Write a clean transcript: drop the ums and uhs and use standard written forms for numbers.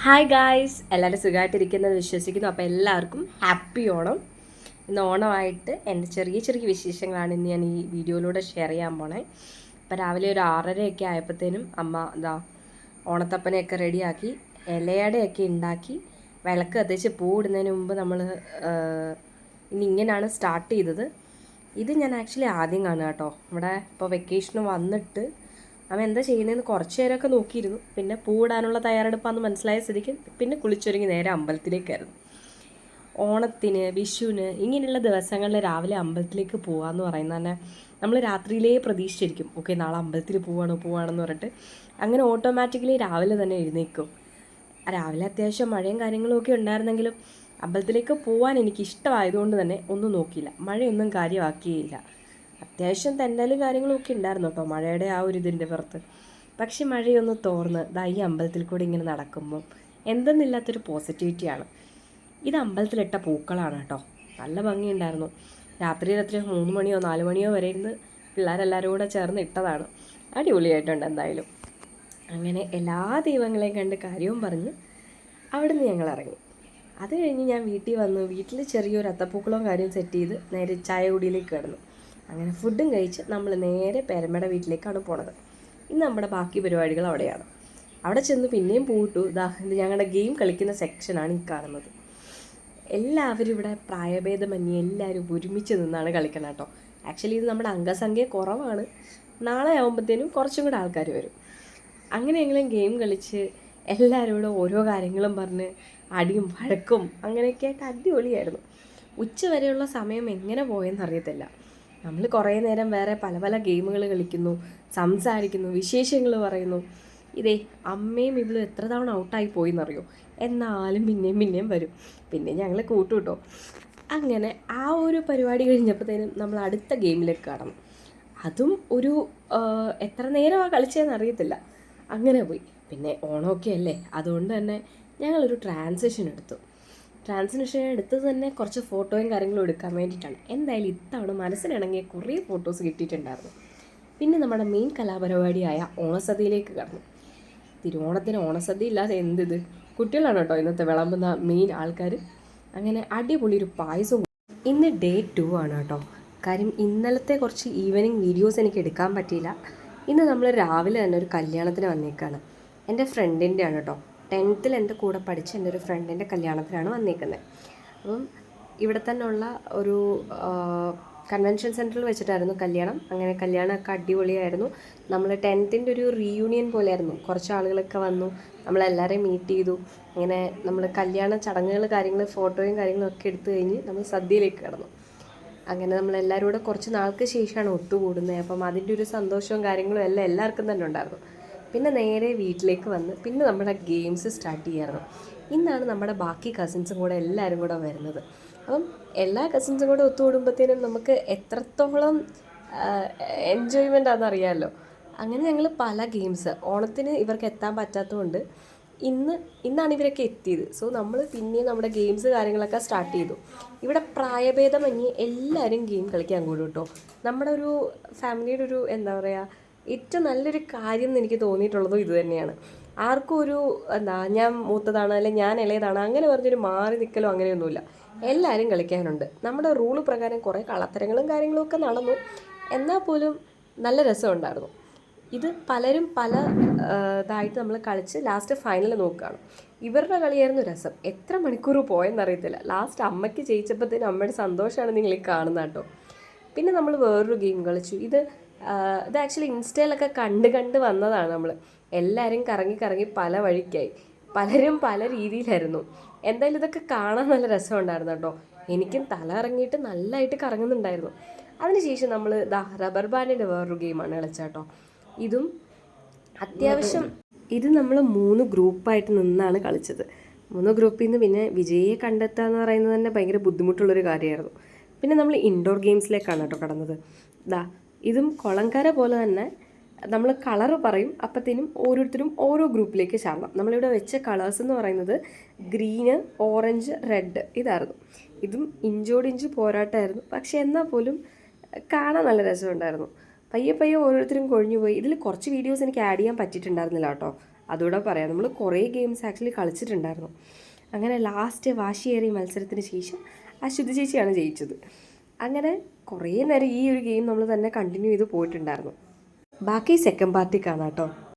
Hi guys, എല്ലാവരും സുഖമായിട്ടിരിക്കുന്നത് വിശ്വസിക്കുന്നു. അപ്പോൾ എല്ലാവർക്കും ഹാപ്പി ഓണം. ഇന്ന് ഓണമായിട്ട് എൻ്റെ ചെറിയ ചെറിയ വിശേഷങ്ങളാണ് ഇന്ന് ഞാൻ ഈ വീഡിയോയിലൂടെ ഷെയർ ചെയ്യാൻ പോണേ. അപ്പോൾ രാവിലെ ഒരു 6:30 ആയപ്പോഴത്തേനും അമ്മ ഓണത്തപ്പനെയൊക്കെ റെഡിയാക്കി ഇലയടയൊക്കെ ഉണ്ടാക്കി വിളക്ക് കത്തിച്ച് പൂവിടുന്നതിന് മുമ്പ് നമ്മൾ ഇനി ഇങ്ങനെയാണ് സ്റ്റാർട്ട് ചെയ്തത്. ഇത് ഞാൻ ആക്ച്വലി ആദ്യം കാണുക കേട്ടോ. ഇവിടെ ഇപ്പോൾ വെക്കേഷന് വന്നിട്ട് അവൻ എന്താ ചെയ്യുന്നതെന്ന് കുറച്ച് നേരമൊക്കെ നോക്കിയിരുന്നു. പിന്നെ പൂവിടാനുള്ള തയ്യാറെടുപ്പാന്ന് മനസ്സിലായ സ്ഥിതിക്ക് പിന്നെ കുളിച്ചൊരുങ്ങി നേരെ അമ്പലത്തിലേക്കായിരുന്നു. ഓണത്തിന്, വിഷുവിന് ഇങ്ങനെയുള്ള ദിവസങ്ങളിൽ രാവിലെ അമ്പലത്തിലേക്ക് പോകാമെന്ന് പറയുന്നത് തന്നെ നമ്മൾ രാത്രിയിലേ പ്രതീക്ഷിച്ചിരിക്കും. ഓക്കെ, നാളെ അമ്പലത്തിൽ പോവാണെന്ന് പറഞ്ഞിട്ട് അങ്ങനെ ഓട്ടോമാറ്റിക്കലി രാവിലെ തന്നെ എഴുന്നേക്കും. രാവിലെ അത്യാവശ്യം മഴയും കാര്യങ്ങളും ഒക്കെ ഉണ്ടായിരുന്നെങ്കിലും അമ്പലത്തിലേക്ക് പോകാൻ എനിക്ക് ഇഷ്ടമായതുകൊണ്ട് തന്നെ ഒന്നും നോക്കിയില്ല, മഴയൊന്നും കാര്യമാക്കിയില്ല. അത്യാവശ്യം തെന്നലും കാര്യങ്ങളും ഒക്കെ ഉണ്ടായിരുന്നു കേട്ടോ മഴയുടെ ആ ഒരു ഇതിൻ്റെ പുറത്ത്. പക്ഷെ മഴയൊന്ന് തോർന്ന് ഈ അമ്പലത്തിൽ കൂടി ഇങ്ങനെ നടക്കുമ്പം എന്തെന്നില്ലാത്തൊരു പോസിറ്റിവിറ്റിയാണ്. ഇത് അമ്പലത്തിലിട്ട പൂക്കളാണ് കേട്ടോ. നല്ല ഭംഗിയുണ്ടായിരുന്നു. രാത്രി 3 മണിയോ 4 മണിയോ വരെ ഇരുന്ന് പിള്ളേരെല്ലാവരും കൂടെ ചേർന്ന് ഇട്ടതാണ്. അടിപൊളിയായിട്ടുണ്ട് എന്തായാലും. അങ്ങനെ എല്ലാ ദൈവങ്ങളെയും കണ്ട് കാര്യവും പറഞ്ഞ് അവിടുന്ന് ഞങ്ങൾ ഇറങ്ങി. അത് കഴിഞ്ഞ് ഞാൻ വീട്ടിൽ വന്നു. വീട്ടിൽ ചെറിയൊരു അത്തപ്പൂക്കളവും കാര്യം സെറ്റ് ചെയ്ത് നേരെ ചായ കുടിയിലേക്ക് കിടന്നു. അങ്ങനെ ഫുഡും കഴിച്ച് നമ്മൾ നേരെ പേരമ്മയുടെ വീട്ടിലേക്കാണ് പോണത്. ഇന്ന് നമ്മുടെ ബാക്കി പരിപാടികൾ അവിടെയാണ്. അവിടെ ചെന്ന് പിന്നെയും പോയിട്ടു. ഇത് ഞങ്ങളുടെ ഗെയിം കളിക്കുന്ന സെക്ഷനാണ് ഈ കാണുന്നത്. എല്ലാവരും ഇവിടെ പ്രായഭേദമന്യേ എല്ലാവരും ഒരുമിച്ച് നിന്നാണ് കളിക്കണം കേട്ടോ. ആക്ച്വലി ഇത് നമ്മുടെ അംഗസംഖ്യ കുറവാണ്. നാളെ ആകുമ്പോഴത്തേനും കുറച്ചും കൂടെ ആൾക്കാർ വരും. അങ്ങനെ ഞങ്ങളും ഗെയിം കളിച്ച് എല്ലാവരോടും ഓരോ കാര്യങ്ങളും പറഞ്ഞ് അടിയും വഴക്കും അങ്ങനെയൊക്കെ ആയിട്ട് അടിപൊളിയായിരുന്നു. ഉച്ച വരെയുള്ള സമയം എങ്ങനെ പോയെന്നറിയത്തില്ല. നമ്മൾ കുറേ നേരം വേറെ പല പല ഗെയിമുകൾ കളിക്കുന്നു, സംസാരിക്കുന്നു, വിശേഷങ്ങൾ പറയുന്നു. ഇതേ അമ്മയും ഇവളും എത്ര തവണ ഔട്ടായി പോയിന്നറിയോ. എന്നാലും പിന്നെയും വരും. പിന്നെ ഞങ്ങൾ കൂട്ടുട്ടോ. അങ്ങനെ ആ ഒരു പരിപാടി കഴിഞ്ഞപ്പോഴത്തേനും നമ്മൾ അടുത്ത ഗെയിമിലേക്ക് കടന്നു. അതും ഒരു എത്ര നേരമാണ് കളിച്ചതെന്ന് അറിയത്തില്ല. അങ്ങനെ പോയി. പിന്നെ ഓണമൊക്കെ അല്ലേ, അതുകൊണ്ട് തന്നെ ഞങ്ങളൊരു ട്രാൻസിഷൻ എടുത്തത് തന്നെ കുറച്ച് ഫോട്ടോയും കാര്യങ്ങളും എടുക്കാൻ വേണ്ടിയിട്ടാണ്. എന്തായാലും ഇത്തവണ മനസ്സിനിണങ്ങിയ കുറേ ഫോട്ടോസ് കിട്ടിയിട്ടുണ്ടായിരുന്നു. പിന്നെ നമ്മുടെ മെയിൻ കലാപരിപാടിയായ ഓണസദ്യയിലേക്ക് കടന്നു. തിരുവോണത്തിന് ഓണസദ്യ ഇല്ലാതെ എന്തിത്. കുട്ടികളാണ് കേട്ടോ ഇന്നത്തെ വിളമ്പുന്ന മെയിൻ ആൾക്കാർ. അങ്ങനെ അടിപൊളി ഒരു പായസവും. ഇന്ന് ഡേ 2 ആണ് കേട്ടോ. കാര്യം ഇന്നലത്തെ കുറച്ച് ഈവനിങ് വീഡിയോസ് എനിക്ക് എടുക്കാൻ പറ്റിയില്ല. ഇന്ന് നമ്മൾ രാവിലെ തന്നെ ഒരു കല്യാണത്തിന് വന്നേക്കാണ്. എൻ്റെ ഫ്രണ്ടിൻ്റെ ആണ് കേട്ടോ. 10th എൻ്റെ കൂടെ പഠിച്ച എൻ്റെ ഒരു ഫ്രണ്ടിൻ്റെ കല്യാണത്തിനാണ് വന്നേക്കുന്നത്. അപ്പം ഇവിടെ തന്നെ ഉള്ള ഒരു കൺവെൻഷൻ സെൻറ്ററിൽ വെച്ചിട്ടായിരുന്നു കല്യാണം. അങ്ങനെ കല്യാണമൊക്കെ അടിപൊളിയായിരുന്നു. നമ്മൾ 10th ഒരു റീയൂണിയൻ പോലെയായിരുന്നു. കുറച്ച് ആളുകളൊക്കെ വന്നു, നമ്മളെല്ലാവരെയും മീറ്റ് ചെയ്തു. അങ്ങനെ നമ്മൾ കല്യാണ ചടങ്ങുകൾ കാര്യങ്ങൾ ഫോട്ടോയും കാര്യങ്ങളും ഒക്കെ എടുത്തു കഴിഞ്ഞ് നമ്മൾ സദ്യയിലേക്ക് കടന്നു. അങ്ങനെ നമ്മളെല്ലാവരും കൂടെ കുറച്ച് നാൾക്ക് ശേഷമാണ് ഒത്തുകൂടുന്നത്. അപ്പം അതിൻ്റെ ഒരു സന്തോഷവും കാര്യങ്ങളും എല്ലാം എല്ലാവർക്കും തന്നെ ഉണ്ടായിരുന്നു. പിന്നെ നേരെ വീട്ടിലേക്ക് വന്ന് പിന്നെ നമ്മുടെ ഗെയിംസ് സ്റ്റാർട്ട് ചെയ്യായിരുന്നു. ഇന്നാണ് നമ്മുടെ ബാക്കി കസിൻസും കൂടെ എല്ലാവരും കൂടെ വരുന്നത്. അപ്പം എല്ലാ കസിൻസും കൂടെ ഒത്തുകൂടുമ്പോഴത്തേനും നമുക്ക് എത്രത്തോളം എൻജോയ്മെൻ്റ് ആണെന്നറിയാമല്ലോ. അങ്ങനെ ഞങ്ങൾ പല ഗെയിംസ് ഓണത്തിന് ഇവർക്ക് എത്താൻ പറ്റാത്തതുകൊണ്ട് ഇന്നാണ് ഇവരൊക്കെ എത്തിയത്. സോ നമ്മൾ പിന്നെയും നമ്മുടെ ഗെയിംസ് കാര്യങ്ങളൊക്കെ സ്റ്റാർട്ട് ചെയ്തു. ഇവിടെ പ്രായഭേദമന്യേ എല്ലാവരും ഗെയിം കളിക്കാൻ കൂടും കേട്ടോ. നമ്മുടെ ഒരു ഫാമിലിയുടെ ഒരു എന്താ പറയുക, ഏറ്റവും നല്ലൊരു കാര്യം എന്ന് എനിക്ക് തോന്നിയിട്ടുള്ളതും ഇത് തന്നെയാണ്. ആർക്കും ഒരു ഞാൻ മൂത്തതാണ് അല്ലെങ്കിൽ ഞാൻ ഇളയതാണ് അങ്ങനെ പറഞ്ഞൊരു മാറി നിൽക്കലോ അങ്ങനെയൊന്നുമില്ല. എല്ലാവരും കളിക്കാനുണ്ട്. നമ്മുടെ റൂള് പ്രകാരം കുറേ കളത്തരങ്ങളും കാര്യങ്ങളും ഒക്കെ നടന്നു. എന്നാൽ പോലും നല്ല രസമുണ്ടായിരുന്നു. ഇത് പലരും പല ഇതായിട്ട് നമ്മൾ കളിച്ച് ലാസ്റ്റ് ഫൈനൽ നോക്കുകയാണ്. ഇവരുടെ കളിയായിരുന്നു രസം. എത്ര മണിക്കൂർ പോയെന്നറിയത്തില്ല. ലാസ്റ്റ് അമ്മയ്ക്ക് ജയിച്ചപ്പോഴത്തേനും അമ്മയുടെ സന്തോഷമാണ് നിങ്ങൾ ഈ കാണുന്നത് കേട്ടോ. പിന്നെ നമ്മൾ വേറൊരു ഗെയിം കളിച്ചു. ഇത് ആക്ച്വലി ഇൻസ്റ്റയിലൊക്കെ കണ്ട് വന്നതാണ്. നമ്മൾ എല്ലാവരും കറങ്ങി പല വഴിക്കായി, പലരും പല രീതിയിലായിരുന്നു. എന്തായാലും ഇതൊക്കെ കാണാൻ നല്ല രസമുണ്ടായിരുന്നു കേട്ടോ. എനിക്കും തല ഇറങ്ങിയിട്ട് നല്ലതായിട്ട് കറങ്ങുന്നുണ്ടായിരുന്നു. അതിനുശേഷം നമ്മൾ റബ്ബർ ബാൻഡിൻ്റെ വേറൊരു ഗെയിമാണ് കളിച്ചേട്ടോ. ഇതും അത്യാവശ്യം ഇത് നമ്മൾ 3 ഗ്രൂപ്പായിട്ട് നിന്നാണ് കളിച്ചത്. 3 ഗ്രൂപ്പിൽ നിന്ന് പിന്നെ വിജയിയെ കണ്ടെത്തുക എന്ന് പറയുന്നത് തന്നെ ഭയങ്കര ബുദ്ധിമുട്ടുള്ളൊരു കാര്യമായിരുന്നു. പിന്നെ നമ്മൾ ഇൻഡോർ ഗെയിംസിലേക്കാണ് കേട്ടോ കടന്നത്. ഇതും കുളങ്കര പോലെ തന്നെ നമ്മൾ കളറ് പറയും, അപ്പത്തേനും ഓരോരുത്തരും ഓരോ ഗ്രൂപ്പിലേക്ക് ചാടണം. നമ്മളിവിടെ വെച്ച കളേഴ്സ് എന്ന് പറയുന്നത് ഗ്രീന്, ഓറഞ്ച്, റെഡ് ഇതായിരുന്നു. ഇതും ഇഞ്ചോടിഞ്ച് പോരാട്ടമായിരുന്നു. പക്ഷെ എന്നാൽ പോലും കാണാൻ നല്ല രസമുണ്ടായിരുന്നു. പയ്യെ ഓരോരുത്തരും കൊഴിഞ്ഞു പോയി. ഇതിൽ കുറച്ച് വീഡിയോസ് എനിക്ക് ആഡ് ചെയ്യാൻ പറ്റിയിട്ടുണ്ടായിരുന്നില്ല കേട്ടോ. അതുകൂടെ പറയാം. നമ്മൾ കുറേ ഗെയിംസ് ആക്ച്വലി കളിച്ചിട്ടുണ്ടായിരുന്നു. അങ്ങനെ ലാസ്റ്റ് വാശിയേറിയ മത്സരത്തിന് ശേഷം അശ്വതി ചേച്ചിയാണ് ജയിച്ചത്. അങ്ങനെ കുറേ നേരം ഈ ഒരു ഗെയിം നമ്മൾ തന്നെ കണ്ടിന്യൂ ചെയ്ത് പോയിട്ടുണ്ടായിരുന്നു. ബാക്കി സെക്കൻഡ് പാർട്ടി കാണാം കേട്ടോ.